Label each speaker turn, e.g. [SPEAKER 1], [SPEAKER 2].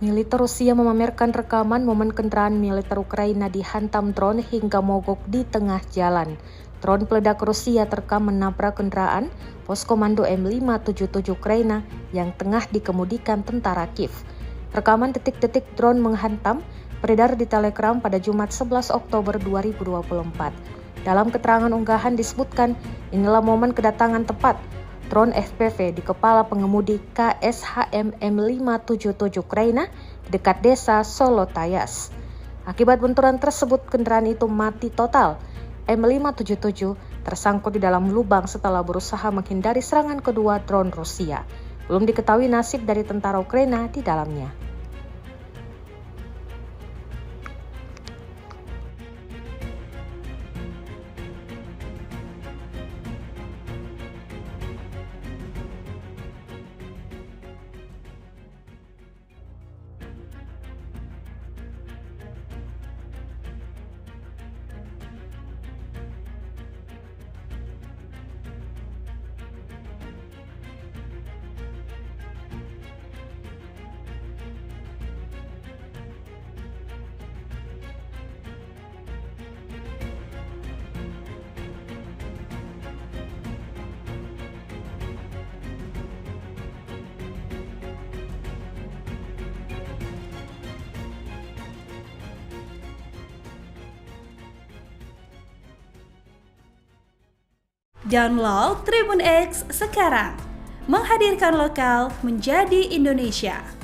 [SPEAKER 1] Militer Rusia memamerkan rekaman momen kendaraan militer Ukraina dihantam drone hingga mogok di tengah jalan. Drone peledak Rusia terekam menabrak kendaraan pos komando M577 Ukraina yang tengah dikemudikan tentara Kiev. Rekaman detik-detik drone menghantam beredar di Telegram pada Jumat 11 Oktober 2024. Dalam keterangan unggahan disebutkan, inilah momen kedatangan tepat drone FPV di kepala pengemudi KSHM M577 Ukraina di dekat desa Solotayas. Akibat benturan tersebut, kendaraan itu mati total. M577 tersangkut di dalam lubang setelah berusaha menghindari serangan kedua drone Rusia. Belum diketahui nasib dari tentara Ukraina di dalamnya.
[SPEAKER 2] Download Tribun X sekarang, menghadirkan lokal menjadi Indonesia.